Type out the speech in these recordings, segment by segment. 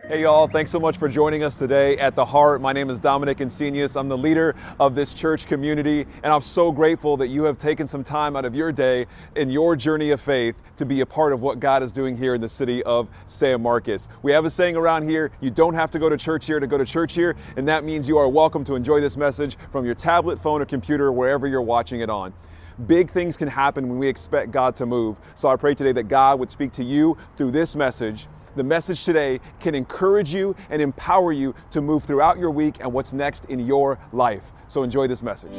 Hey y'all, thanks so much for joining us today at The Heart. My name is Dominic Insenius. I'm the leader of this church community, and I'm so grateful that you have taken some time out of your day in your journey of faith to be a part of what God is doing here in the city of San Marcos. We have a saying around here, you don't have to go to church here to go to church here, and that means you are welcome to enjoy this message from your tablet, phone, or computer, wherever you're watching it on. Big things can happen when we expect God to move. So I pray today that God would speak to you through this message. The message today can encourage you and empower you to move throughout your week and what's next in your life. So enjoy this message.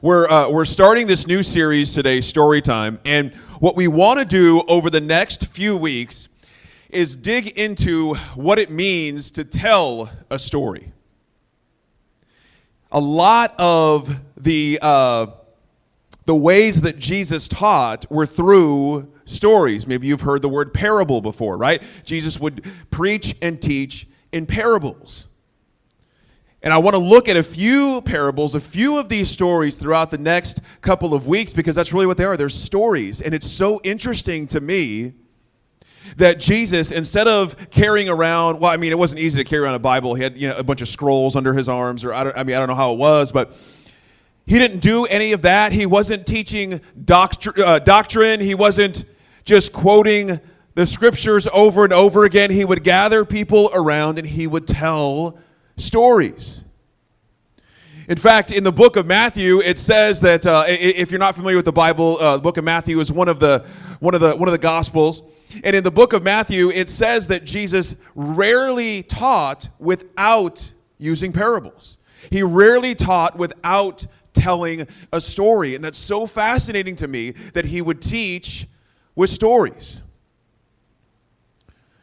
We're starting this new series today, Storytime, and what we want to do over the next few weeks is dig into what it means to tell a story. A lot of the ways that Jesus taught were through stories. Maybe you've heard the word parable before, right? Jesus would preach and teach in parables. And I want to look at a few parables, a few of these stories throughout the next couple of weeks, because that's really what they are. They're stories. And it's so interesting to me that Jesus, instead of carrying around, well, I mean, it wasn't easy to carry around a Bible. He had, a bunch of scrolls under his arms, or I don't know how it was, but he didn't do any of that. He wasn't teaching doctrine. He wasn't just quoting the scriptures over and over again. He would gather people around and he would tell stories. In fact, in the book of Matthew, it says that if you're not familiar with the Bible, the book of Matthew is one of the Gospels, and in the book of Matthew, it says that Jesus rarely taught without using parables. He rarely taught without telling a story, and that's so fascinating to me that he would teach with stories.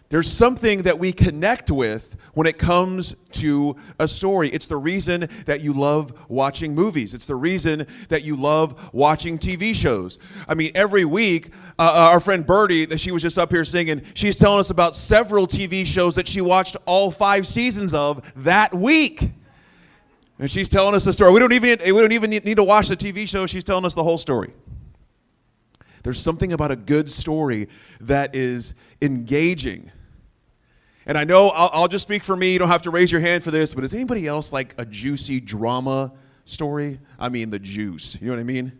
There's something that we connect with when it comes to a story. It's the reason that you love watching movies. It's the reason that you love watching TV shows. I mean, every week, our friend Birdie, that she was just up here singing, she's telling us about several TV shows that she watched all 5 seasons of that week. And she's telling us the story. We don't even need to watch the TV show. She's telling us the whole story. There's something about a good story that is engaging. And I know I'll just speak for me. You don't have to raise your hand for this, but does anybody else like a juicy drama story? I mean, the juice. You know what I mean?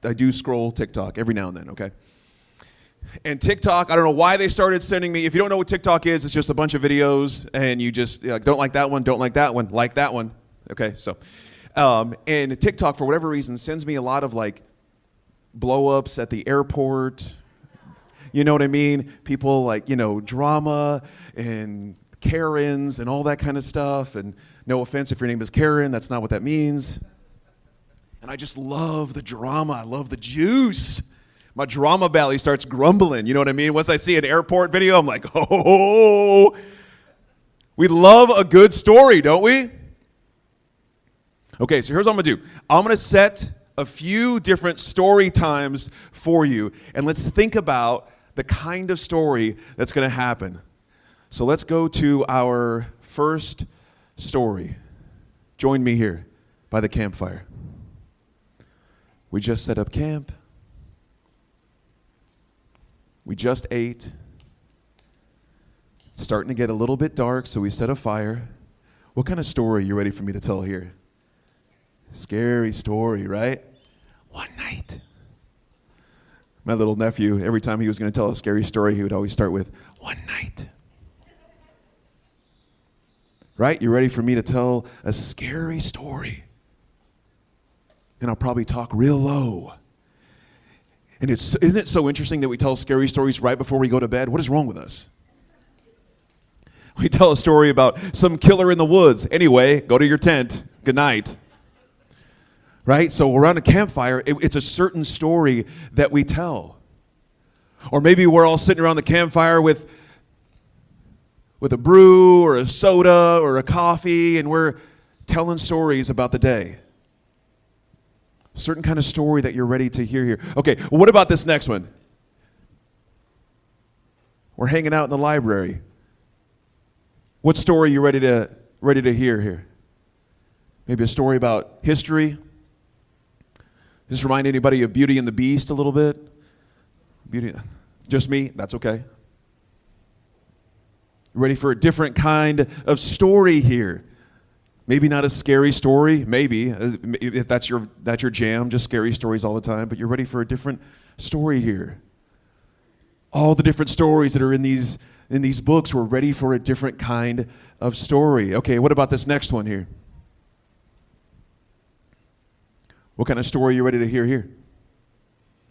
I do scroll TikTok every now and then, okay? And TikTok, I don't know why they started sending me. If you don't know what TikTok is, it's just a bunch of videos, and you just don't like that one, don't like that one, like that one. Okay, so, and TikTok, for whatever reason, sends me a lot of like blow-ups at the airport. You know what I mean? People like, drama and Karens and all that kind of stuff. And no offense if your name is Karen, that's not what that means. And I just love the drama. I love the juice. My drama belly starts grumbling. You know what I mean? Once I see an airport video, I'm like, oh. We love a good story, don't we? Okay, so here's what I'm going to do. I'm going to set a few different story times for you. And let's think about the kind of story that's going to happen. So let's go to our first story. Join me here by the campfire. We just set up camp. We just ate. It's starting to get a little bit dark, so we set a fire. What kind of story are you ready for me to tell here? Scary story, right? One night. My little nephew, every time he was going to tell a scary story, he would always start with, one night. Right? You ready for me to tell a scary story? And I'll probably talk real low. And isn't it so interesting that we tell scary stories right before we go to bed? What is wrong with us? We tell a story about some killer in the woods. Anyway, go to your tent. Good night. Right? So around a campfire, it's a certain story that we tell. Or maybe we're all sitting around the campfire with a brew or a soda or a coffee, and we're telling stories about the day. A certain kind of story that you're ready to hear here. Okay, well, what about this next one? We're hanging out in the library. What story are you ready to hear here? Maybe a story about history. Does this remind anybody of Beauty and the Beast a little bit? Just me? That's okay. Ready for a different kind of story here? Maybe not a scary story. Maybe if that's your jam, just scary stories all the time. But you're ready for a different story here. All the different stories that are in these books, we're ready for a different kind of story. Okay, what about this next one here? What kind of story are you ready to hear here?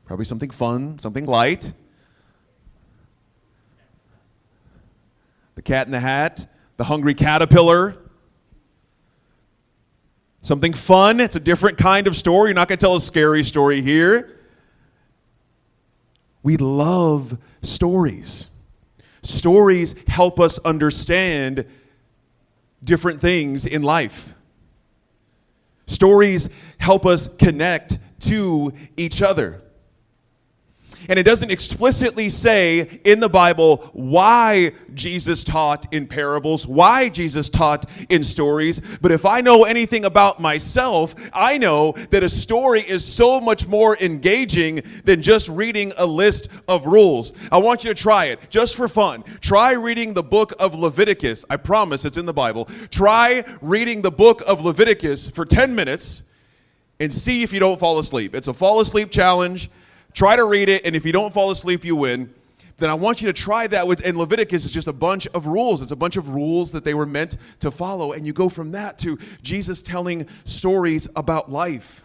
Probably something fun, something light. The Cat in the Hat, The Hungry Caterpillar. Something fun. It's a different kind of story. You're not going to tell a scary story here. We love stories. Stories help us understand different things in life. Stories help us connect to each other. And it doesn't explicitly say in the Bible why Jesus taught in parables, why Jesus taught in stories. But if I know anything about myself, I know that a story is so much more engaging than just reading a list of rules. I want you to try it, just for fun. Try reading the book of Leviticus. I promise it's in the Bible. Try reading the book of Leviticus for 10 minutes and see if you don't fall asleep. It's a fall asleep challenge. Try to read it, and if you don't fall asleep, you win. Then I want you to try that with, and Leviticus is just a bunch of rules. It's a bunch of rules that they were meant to follow, and you go from that to Jesus telling stories about life,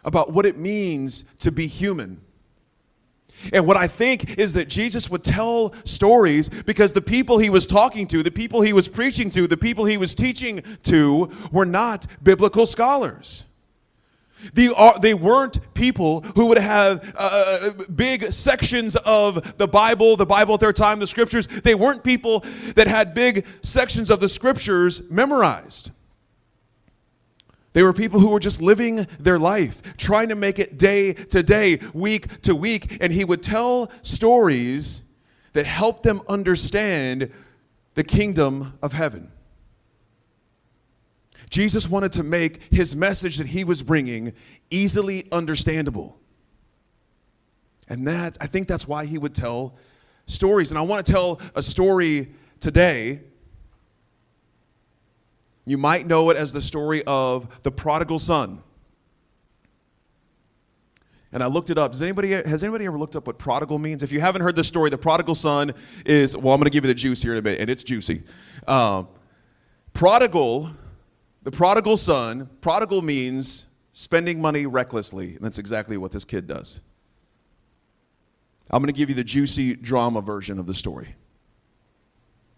about what it means to be human. And what I think is that Jesus would tell stories because the people he was talking to, the people he was preaching to, the people he was teaching to were not biblical scholars. They weren't people who would have big sections of the Bible at their time, the Scriptures. They weren't people that had big sections of the Scriptures memorized. They were people who were just living their life, trying to make it day to day, week to week. And he would tell stories that helped them understand the kingdom of heaven. Jesus wanted to make his message that he was bringing easily understandable. And I think that's why he would tell stories. And I want to tell a story today. You might know it as the story of the prodigal son. And I looked it up. Has anybody ever looked up what prodigal means? If you haven't heard the story, the prodigal son is, well, I'm going to give you the juice here in a bit, and it's juicy. The prodigal son, prodigal means spending money recklessly, and that's exactly what this kid does. I'm going to give you the juicy drama version of the story.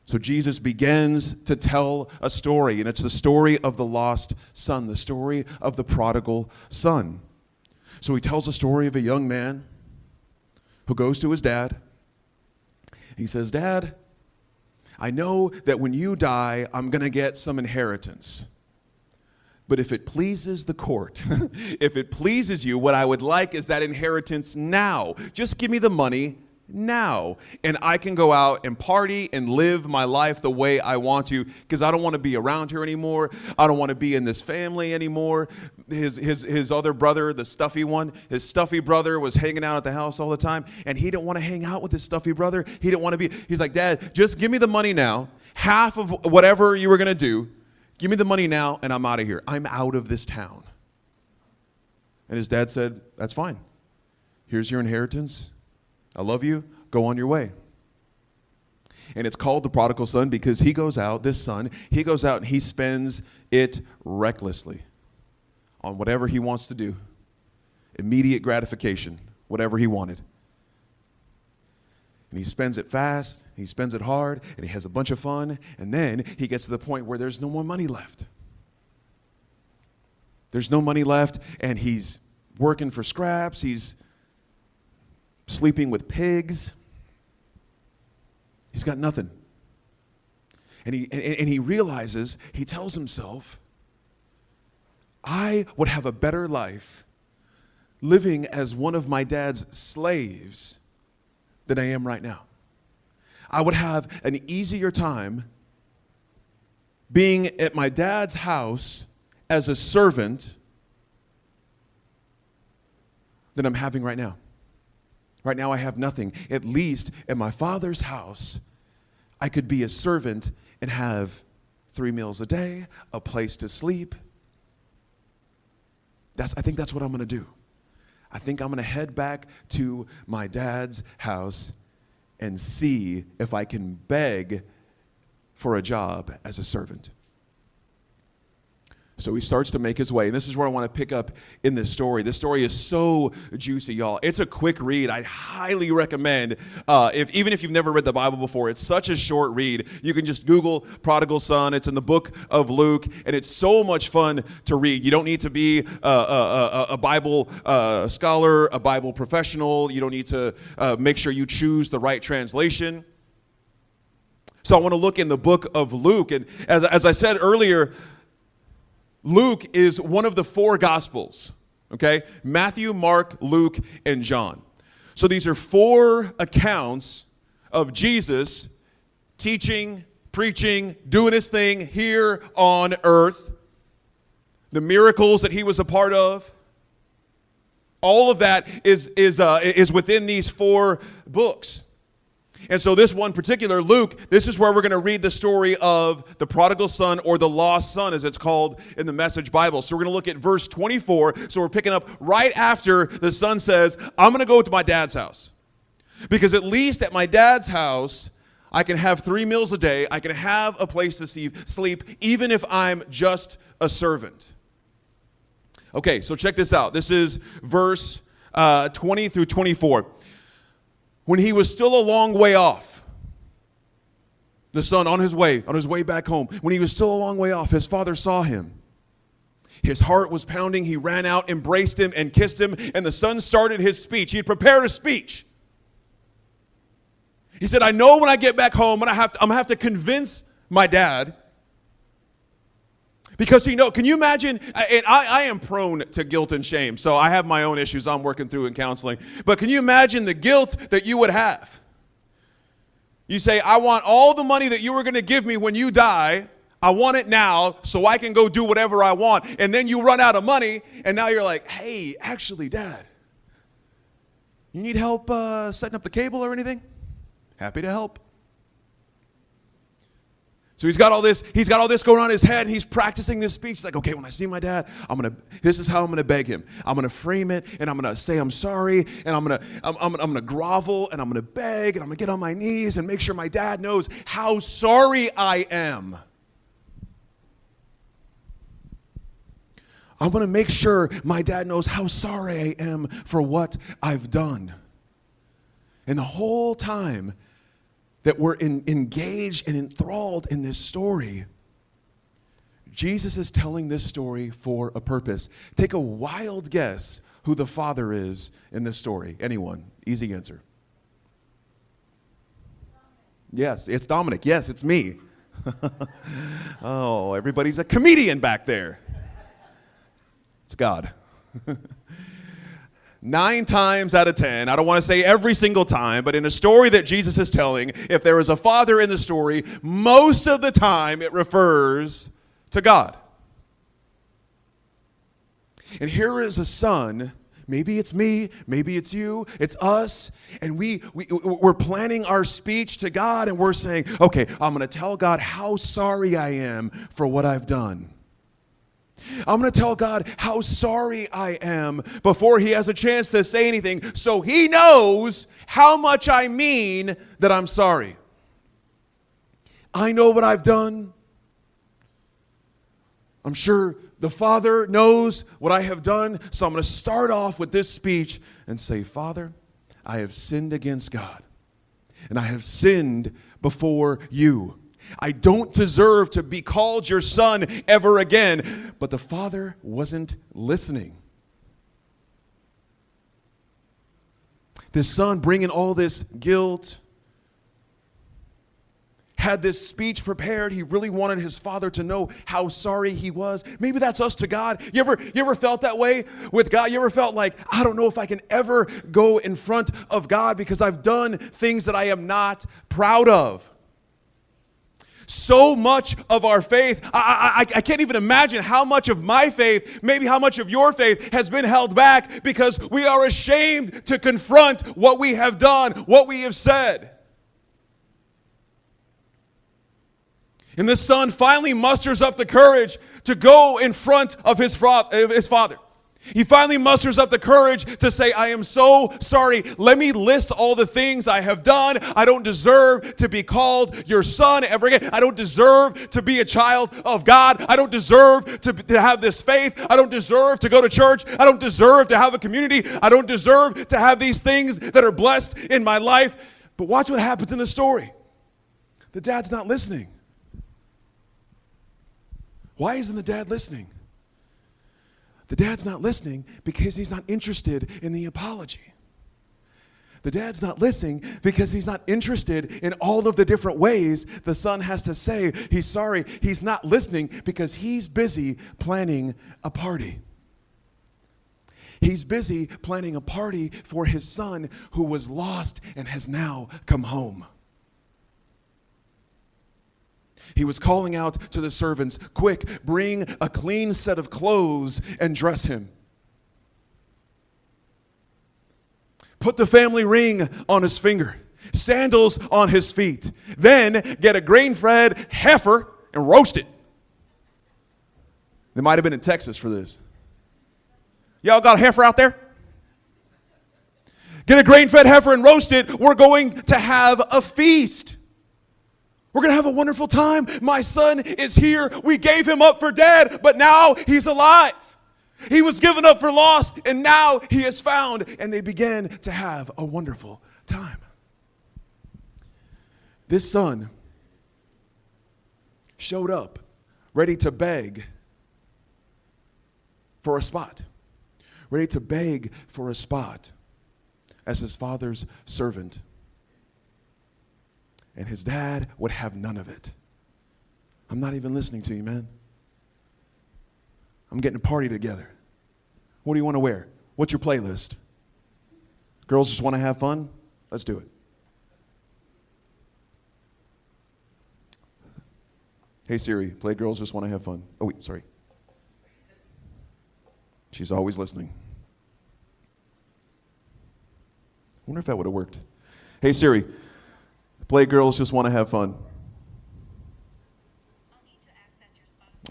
So Jesus begins to tell a story, and it's the story of the lost son, the story of the prodigal son. So he tells the story of a young man who goes to his dad. He says, "Dad, I know that when you die, I'm going to get some inheritance. But if it pleases the court, if it pleases you, what I would like is that inheritance now. Just give me the money now, and I can go out and party and live my life the way I want to, because I don't want to be around here anymore. I don't want to be in this family anymore." His other brother, the stuffy one, his stuffy brother was hanging out at the house all the time, and he didn't want to hang out with his stuffy brother. He didn't want to be. He's like, "Dad, just give me the money now. Half of whatever you were going to do. Give me the money now, and I'm out of here. I'm out of this town." And his dad said, "That's fine. Here's your inheritance. I love you. Go on your way." And it's called the prodigal son because he goes out and he spends it recklessly on whatever he wants to do. Immediate gratification, whatever he wanted. And he spends it fast, he spends it hard, and he has a bunch of fun, and then he gets to the point where there's no more money left. There's no money left, and he's working for scraps, he's sleeping with pigs. He's got nothing. And he realizes, he tells himself, I would have a better life living as one of my dad's slaves than I am right now. I would have an easier time being at my dad's house as a servant than I'm having right now. Right now I have nothing. At least at my father's house, I could be a servant and have 3 meals a day, a place to sleep. I think that's what I'm going to do. I think I'm going to head back to my dad's house and see if I can beg for a job as a servant. So he starts to make his way. And this is where I want to pick up in this story. This story is so juicy, y'all. It's a quick read. I highly recommend, even if you've never read the Bible before, it's such a short read. You can just Google Prodigal Son. It's in the book of Luke, and it's so much fun to read. You don't need to be a Bible scholar, a Bible professional. You don't need to make sure you choose the right translation. So I want to look in the book of Luke. And as I said earlier, Luke is one of the 4 Gospels, okay? Matthew, Mark, Luke, and John. So these are 4 accounts of Jesus teaching, preaching, doing his thing here on earth, the miracles that he was a part of. All of that is within these 4 books. And so this one particular, Luke, this is where we're going to read the story of the prodigal son, or the lost son, as it's called in the Message Bible. So we're going to look at verse 24. So we're picking up right after the son says, I'm going to go to my dad's house. Because at least at my dad's house, I can have 3 meals a day. I can have a place to sleep, even if I'm just a servant. Okay, so check this out. This is verse 20 through 24. When he was still a long way off, the son on his way back home, when he was still a long way off, his father saw him. His heart was pounding. He ran out, embraced him, and kissed him, and the son started his speech. He had prepared a speech. He said, I know when I get back home, I'm going to have to convince my dad. Because can you imagine, and I am prone to guilt and shame, so I have my own issues I'm working through in counseling, but can you imagine the guilt that you would have? You say, I want all the money that you were going to give me when you die, I want it now so I can go do whatever I want, and then you run out of money, and now you're like, hey, actually, Dad, you need help setting up the cable or anything? Happy to help. So he's got all this going on in his head, and he's practicing this speech. He's like, okay, when I see my dad, this is how I'm gonna beg him. I'm gonna frame it, and I'm gonna say I'm sorry, and I'm gonna grovel, and I'm gonna beg, and I'm gonna get on my knees and make sure my dad knows how sorry I am. I'm gonna make sure my dad knows how sorry I am for what I've done. And the whole time that we're engaged and enthralled in this story, Jesus is telling this story for a purpose. Take a wild guess who the father is in this story. Anyone? Easy answer. Yes, it's Dominic. Yes, it's me. Oh, everybody's a comedian back there. It's God. 9 times out of 10, I don't want to say every single time, but in a story that Jesus is telling, if there is a father in the story, most of the time it refers to God. And here is a son, maybe it's me, maybe it's you, it's us, and we're planning our speech to God, and we're saying, okay, I'm going to tell God how sorry I am for what I've done. I'm going to tell God how sorry I am before he has a chance to say anything, so he knows how much I mean that I'm sorry. I know what I've done. I'm sure the Father knows what I have done, so I'm going to start off with this speech and say, Father, I have sinned against God. and I have sinned before you. I don't deserve to be called your son ever again. But the father wasn't listening. This son, bringing all this guilt, had this speech prepared. He really wanted his father to know how sorry he was. Maybe that's us to God. You ever felt that way with God? You ever felt like, I don't know if I can ever go in front of God because I've done things that I am not proud of? So much of our faith, I can't even imagine how much of my faith, maybe how much of your faith has been held back because we are ashamed to confront what we have done, what we have said. And the son finally musters up the courage to go in front of his father. He finally musters up the courage to say, I am so sorry. Let me list all the things I have done. I don't deserve to be called your son ever again. I don't deserve to be a child of God. I don't deserve to have this faith. I don't deserve to go to church. I don't deserve to have a community. I don't deserve to have these things that are blessed in my life. But watch what happens in the story. The dad's not listening. Why isn't the dad listening? The dad's not listening because he's not interested in the apology. The dad's not listening because he's not interested in all of the different ways the son has to say he's sorry. He's not listening because he's busy planning a party. He's busy planning a party for his son who was lost and has now come home. He was calling out to the servants, quick, bring a clean set of clothes and dress him. Put the family ring on his finger, sandals on his feet. Then get a grain-fed heifer and roast it. They might have been in Texas for this. Y'all got a heifer out there? Get a grain-fed heifer and roast it. We're going to have a feast. We're going to have a wonderful time. My son is here. We gave him up for dead, but now he's alive. He was given up for lost, and now he is found. And they began to have a wonderful time. This son showed up ready to beg for a spot. Ready to beg for a spot as his father's servant. And his dad would have none of it. I'm not even listening to you, man. I'm getting a party together. What do you want to wear? What's your playlist? Girls just want to have fun? Let's do it. Hey Siri, play Girls Just Want to Have Fun. Oh wait, sorry. She's always listening. I wonder if that would have worked. Hey Siri, play Girls Just Want to Have Fun. I'll need to access your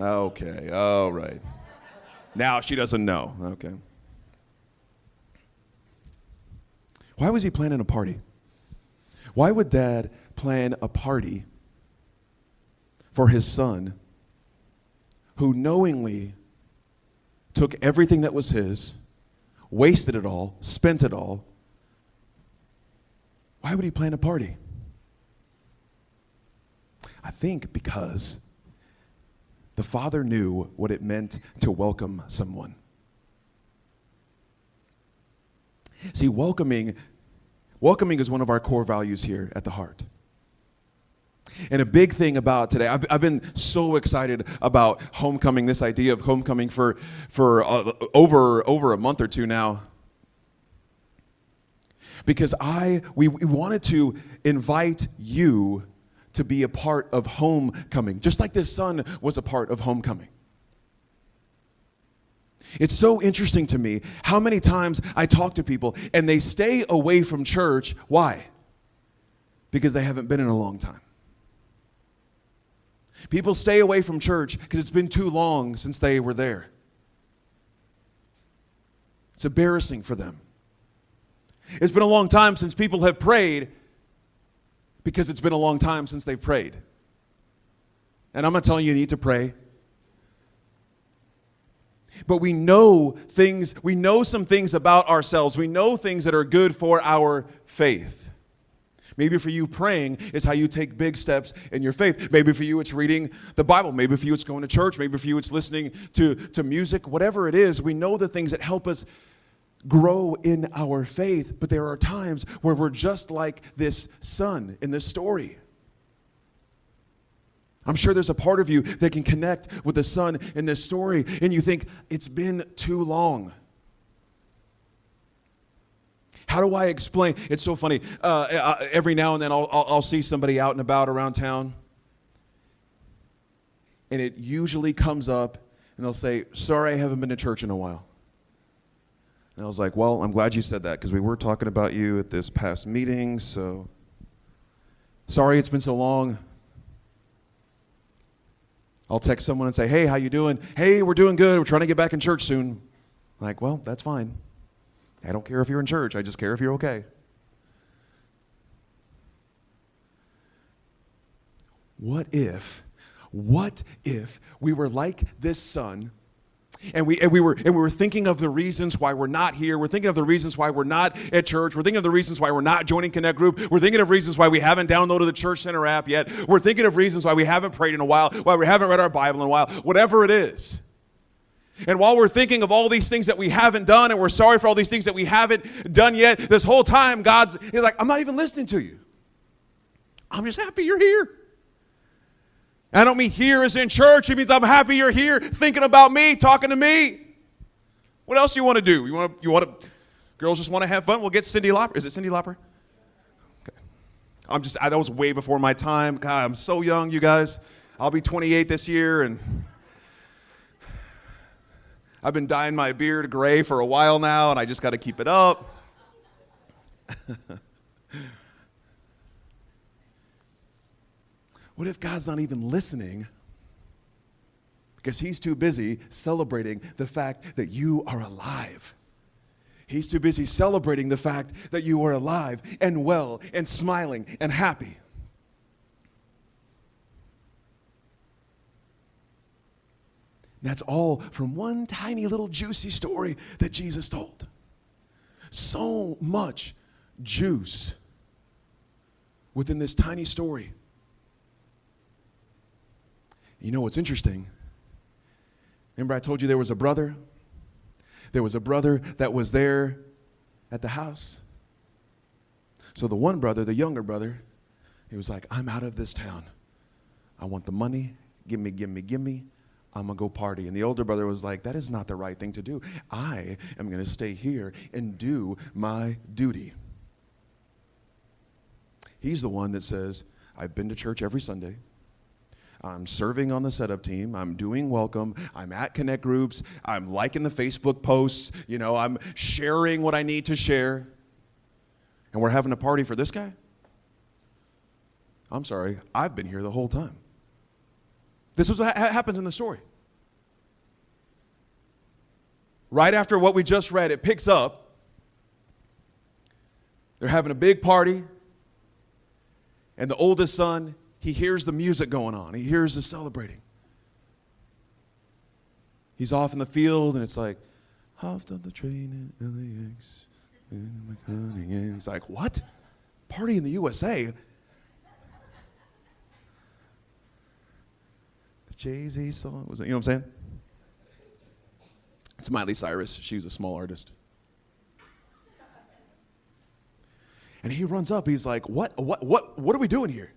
Spotify. Okay, all right. Now she doesn't know. Okay. Why was he planning a party? Why would Dad plan a party for his son who knowingly took everything that was his, wasted it all, spent it all? Why would he plan a party? I think because the father knew what it meant to welcome someone. See, welcoming is one of our core values here at the Heart. And a big thing about today, I've been so excited about homecoming, this idea of homecoming for over a month or two now. Because we wanted to invite you to be a part of homecoming, just like this son was a part of homecoming. It's so interesting to me how many times I talk to people and they stay away from church. Why? Because they haven't been in a long time. People stay away from church because it's been too long since they were there. It's embarrassing for them. It's been a long time since people have prayed because it's been a long time since they've prayed. And I'm not telling you need to pray. But we know some things about ourselves. We know things that are good for our faith. Maybe for you, praying is how you take big steps in your faith. Maybe for you, it's reading the Bible. Maybe for you, it's going to church. Maybe for you, it's listening to music. Whatever it is, we know the things that help us grow in our faith. But there are times where we're just like this son in this story. I'm sure there's a part of you that can connect with the son in this story, and you think, it's been too long. How do I explain? It's so funny. Every now and then I'll see somebody out and about around town, and it usually comes up, and they'll say, sorry, I haven't been to church in a while. And I was like, well, I'm glad you said that, because we were talking about you at this past meeting, so sorry it's been so long. I'll text someone and say, hey, how you doing? Hey, we're doing good. We're trying to get back in church soon. Like, well, that's fine. I don't care if you're in church. I just care if you're okay. What if we were like this son, and we were thinking of the reasons why we're not here. We're thinking of the reasons why we're not at church. We're thinking of the reasons why we're not joining Connect Group. We're thinking of reasons why we haven't downloaded the Church Center app yet. We're thinking of reasons why we haven't prayed in a while, why we haven't read our Bible in a while, whatever it is. And while we're thinking of all these things that we haven't done, and we're sorry for all these things that we haven't done yet, this whole time He's like, I'm not even listening to you. I'm just happy you're here. I don't mean here as in church. It means I'm happy you're here, thinking about me, talking to me. What else you want to do? You want to? Girls just want to have fun. We'll get Cyndi Lauper. Is it Cyndi Lauper? Okay. That was way before my time. God, I'm so young, you guys. I'll be 28 this year, and I've been dyeing my beard gray for a while now, and I just got to keep it up. What if God's not even listening because he's too busy celebrating the fact that you are alive? He's too busy celebrating the fact that you are alive and well and smiling and happy. That's all from one tiny little juicy story that Jesus told. So much juice within this tiny story. You know what's interesting? Remember I told you there was a brother? There was a brother that was there at the house. So the one brother, the younger brother, he was like, I'm out of this town. I want the money. Give me. I'm going to go party. And the older brother was like, that is not the right thing to do. I am going to stay here and do my duty. He's the one that says, I've been to church every Sunday. I'm serving on the setup team. I'm doing welcome. I'm at Connect Groups. I'm liking the Facebook posts. I'm sharing what I need to share. And we're having a party for this guy? I'm sorry. I've been here the whole time. This is what happens in the story. Right after what we just read, it picks up. They're having a big party. And the oldest son, he hears the music going on. He hears the celebrating. He's off in the field, and it's like, hopped on the train in LAX. And he's like, what? Party in the USA? The Jay-Z song? Was it, you know what I'm saying? It's Miley Cyrus. She was a small artist. And he runs up. He's like, what are we doing here?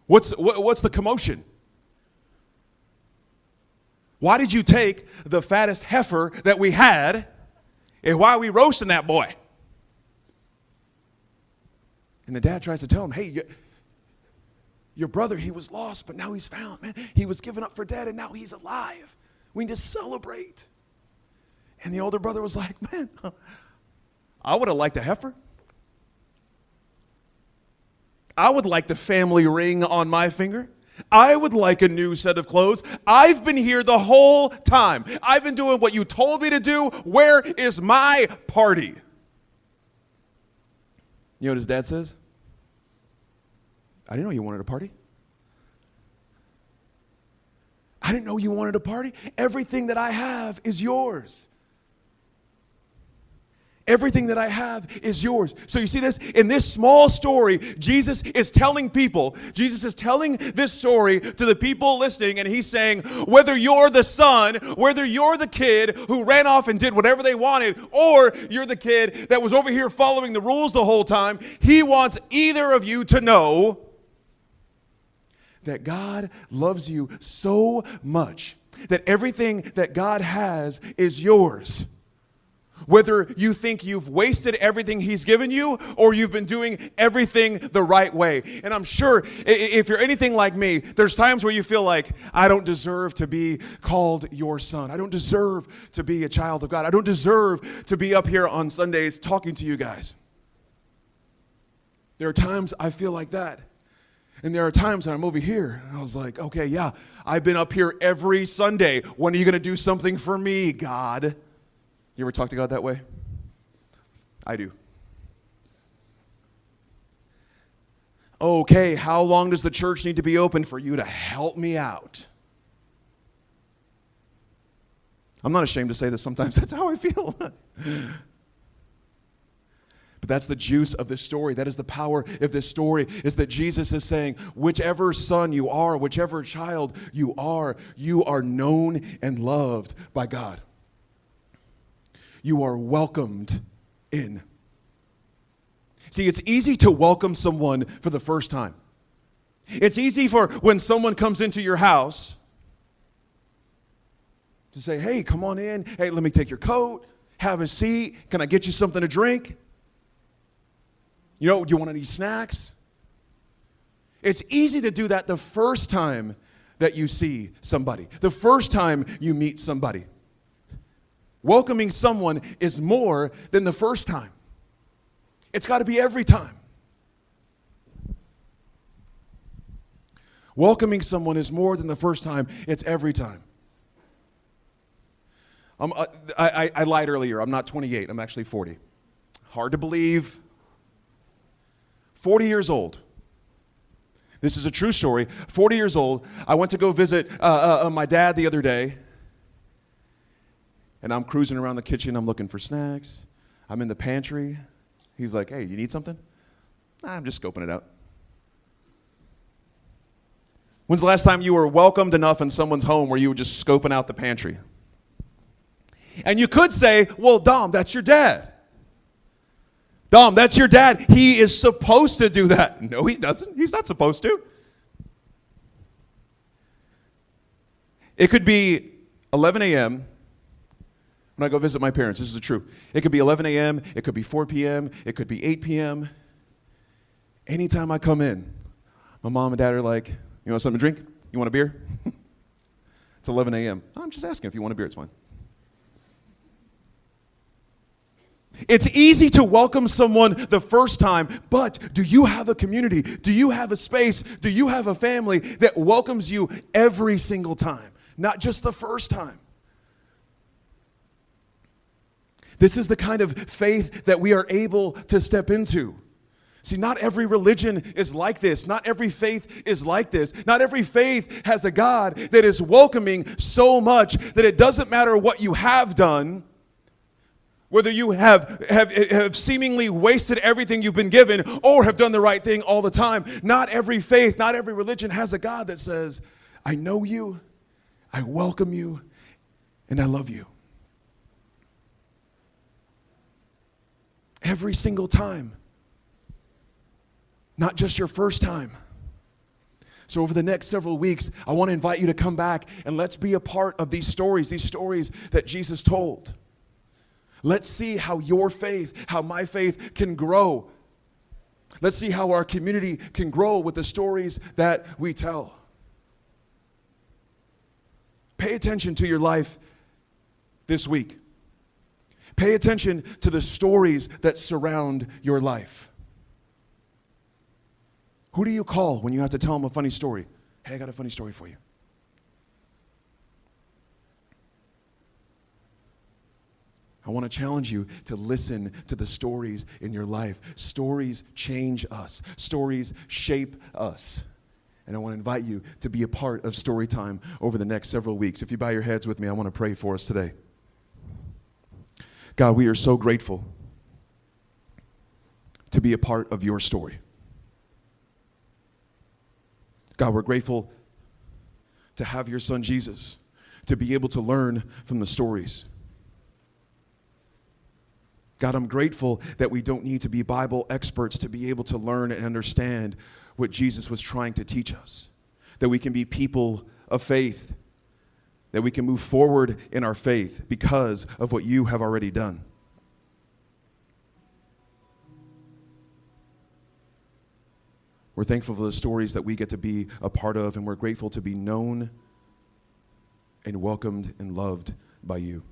What's the commotion? Why did you take the fattest heifer that we had, and why are we roasting that boy? And the dad tries to tell him, hey, your brother, he was lost, but now he's found, man. He was given up for dead, and now he's alive. We need to celebrate. And the older brother was like, man, I would have liked a heifer. I would like the family ring on my finger. I would like a new set of clothes. I've been here the whole time. I've been doing what you told me to do. Where is my party? You know what his dad says? I didn't know you wanted a party. I didn't know you wanted a party. Everything that I have is yours. Everything that I have is yours. So you see this? In this small story, Jesus is telling this story to the people listening, and he's saying, whether you're the son, whether you're the kid who ran off and did whatever they wanted, or you're the kid that was over here following the rules the whole time, he wants either of you to know that God loves you so much that everything that God has is yours. Whether you think you've wasted everything he's given you or you've been doing everything the right way. And I'm sure if you're anything like me, there's times where you feel like, I don't deserve to be called your son. I don't deserve to be a child of God. I don't deserve to be up here on Sundays talking to you guys. There are times I feel like that. And there are times that I'm over here and I was like, okay, yeah, I've been up here every Sunday. When are you going to do something for me, God? You ever talk to God that way? I do. Okay, how long does the church need to be open for you to help me out? I'm not ashamed to say this sometimes. That's how I feel. But that's the juice of this story. That is the power of this story, is that Jesus is saying, whichever son you are, whichever child you are known and loved by God. You are welcomed in. See, it's easy to welcome someone for the first time. It's easy for when someone comes into your house to say, hey, come on in. Hey, let me take your coat. Have a seat. Can I get you something to drink? You know, do you want any snacks? It's easy to do that the first time that you see somebody, the first time you meet somebody. Welcoming someone is more than the first time. It's got to be every time. Welcoming someone is more than the first time. It's every time. I lied earlier. I'm not 28. I'm actually 40. Hard to believe. 40 years old. This is a true story. 40 years old. I went to go visit my dad the other day. And I'm cruising around the kitchen. I'm looking for snacks. I'm in the pantry. He's like, hey, you need something? I'm just scoping it out. When's the last time you were welcomed enough in someone's home where you were just scoping out the pantry? And you could say, well, Dom, that's your dad. Dom, that's your dad. He is supposed to do that. No, he doesn't. He's not supposed to. It could be 11 a.m., when I go visit my parents. This is true. It could be 11 a.m., it could be 4 p.m., it could be 8 p.m. Anytime I come in, my mom and dad are like, you want something to drink? You want a beer? It's 11 a.m. I'm just asking if you want a beer, it's fine. It's easy to welcome someone the first time, but do you have a community? Do you have a space? Do you have a family that welcomes you every single time? Not just the first time. This is the kind of faith that we are able to step into. See, not every religion is like this. Not every faith is like this. Not every faith has a God that is welcoming so much that it doesn't matter what you have done, whether you have seemingly wasted everything you've been given or have done the right thing all the time. Not every faith, not every religion has a God that says, I know you, I welcome you, and I love you. Every single time. Not just your first time. So over the next several weeks, I want to invite you to come back and let's be a part of these stories that Jesus told. Let's see how your faith, how my faith can grow. Let's see how our community can grow with the stories that we tell. Pay attention to your life this week. Pay attention to the stories that surround your life. Who do you call when you have to tell them a funny story? Hey, I got a funny story for you. I want to challenge you to listen to the stories in your life. Stories change us. Stories shape us. And I want to invite you to be a part of story time over the next several weeks. If you bow your heads with me, I want to pray for us today. God, we are so grateful to be a part of your story. God, we're grateful to have your son Jesus, to be able to learn from the stories. God, I'm grateful that we don't need to be Bible experts to be able to learn and understand what Jesus was trying to teach us. That we can be people of faith, that we can move forward in our faith because of what you have already done. We're thankful for the stories that we get to be a part of, and we're grateful to be known and welcomed and loved by you.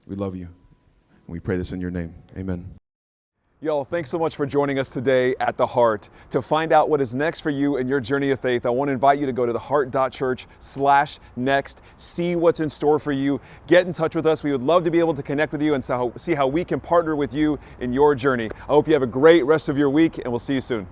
We love you, and we pray this in your name. Amen. Y'all, thanks so much for joining us today at The Heart. To find out what is next for you in your journey of faith, I want to invite you to go to theheart.church/next, see what's in store for you, get in touch with us. We would love to be able to connect with you and see how we can partner with you in your journey. I hope you have a great rest of your week, and we'll see you soon.